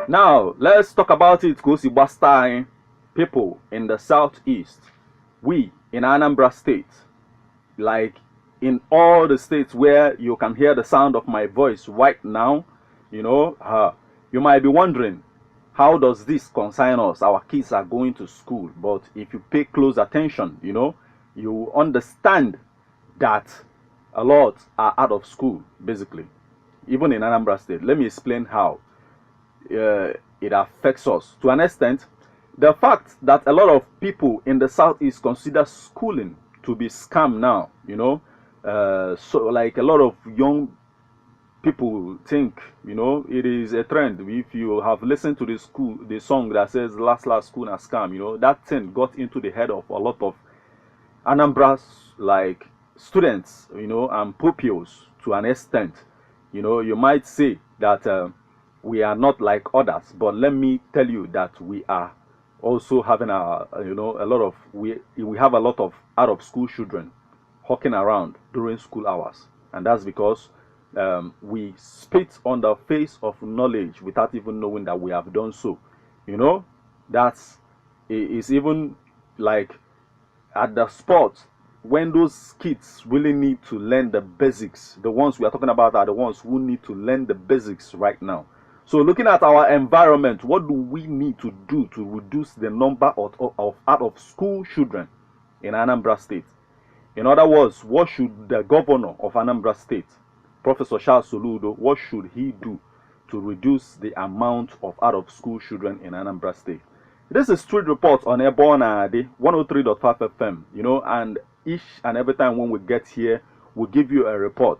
Now, let's talk about it, Kosibastai people in the southeast. We in Anambra State, like in all the states where you can hear the sound of my voice right now, you might be wondering, how does this concern us? Our kids are going to school, but if you pay close attention, you understand that a lot are out of school, basically, even in Anambra State. Let me explain how it affects us. To an extent, the fact that a lot of people in the southeast consider schooling to be scam now, so like a lot of young people think, it is a trend. If you have listened to the song that says last school na scam, that thing got into the head of a lot of Anambra's like students, and pupils to an extent. You might say that we are not like others, but let me tell you that we are also having we have a lot of out of school children hawking around during school hours, and that's because we spit on the face of knowledge without even knowing that we have done so. That's is even like at the spot when those kids really need to learn the basics. The ones we are talking about are the ones who need to learn the basics right now. So looking at our environment, what do we need to do to reduce the number of out of school children in Anambra State? In other words, what should the governor of Anambra State, Professor Charles Soludo, what should he do to reduce the amount of out of school children in Anambra State? This is Street Report on Airborne 103.5 FM, and each and every time when we get here, we'll give you a report.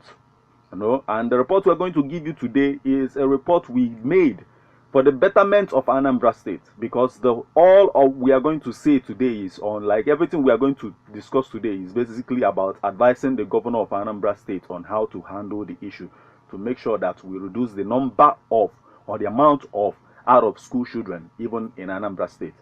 And the report we're going to give you today is a report we made for the betterment of Anambra State, because we are going to say today is on, like, everything we are going to discuss today is basically about advising the governor of Anambra State on how to handle the issue to make sure that we reduce the number of or the amount of out of school children even in Anambra State.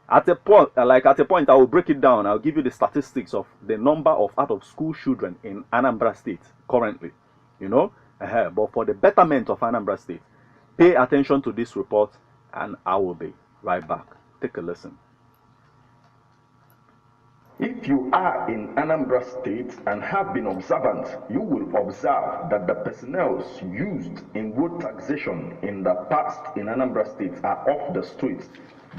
At a point, I will break it down. I'll give you the statistics of the number of out of school children in Anambra State currently. But for the betterment of Anambra State, pay attention to this report, and I will be right back. Take a listen. If you are in Anambra State and have been observant, you will observe that the personnel used in road taxation in the past in Anambra State are off the streets.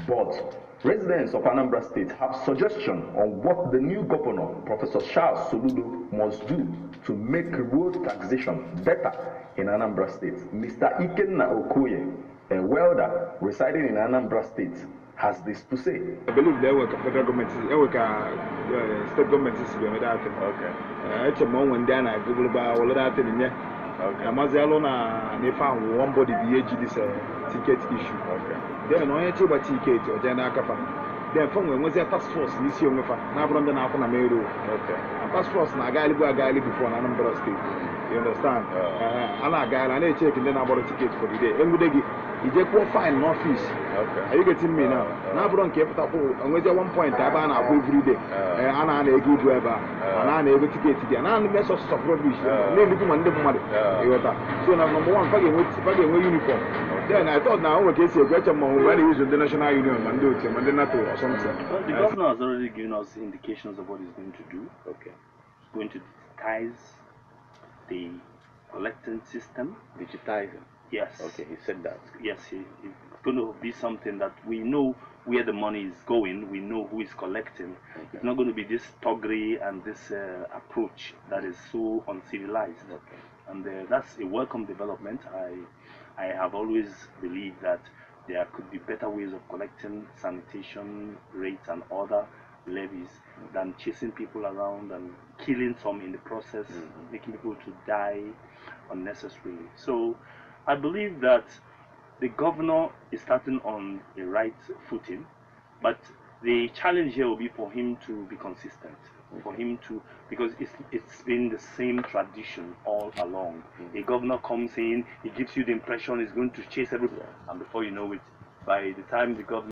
But residents of Anambra State have suggestion on what the new governor, Professor Charles Soludo, must do to make road taxation better in Anambra State. Mr. Ikenna Okoye, a welder residing in Anambra State, has this to say. I believe there was a federal government, state government is doing that. Okay. It's a moment then I Google about all that in there. Okay. Amazalona, they found one body BAG this ticket issue. Okay. Then I talk about ticket or Jana Kapa. Then from when was a task force this year, now from the Nafana Meru. Okay. A task force, Nagali before Anambra State. You understand? And I got an check and then I bought a ticket for the day. And you just go find no fees. Okay. Are you getting me now? Now, I don't care if I'm with 1 point. I ban every day. And I'm a good driver. And I'm able to get to the and mess of rubbish. Maybe money. So now, number one, fucking with uniform. Then I thought now, okay, so get your money when he is the National Union and do it, and then not or something. Well, the governor has already given us indications of what he's going to do. Okay. He's going to digitize the collecting system. Digitizing. Yes. Okay, he said that. Yes, it's going to be something that we know where the money is going. We know who is collecting. Okay. It's not going to be this toggery and this approach that is so uncivilized. Okay. And that's a welcome development. I have always believed that there could be better ways of collecting sanitation rates and other levies than chasing people around and killing some in the process, making people to die unnecessarily. So I believe that the governor is starting on the right footing, but the challenge here will be for him to be consistent, for him to, because it's been the same tradition all along. A governor comes in, he gives you the impression he's going to chase everybody, and before you know it, by the time the governor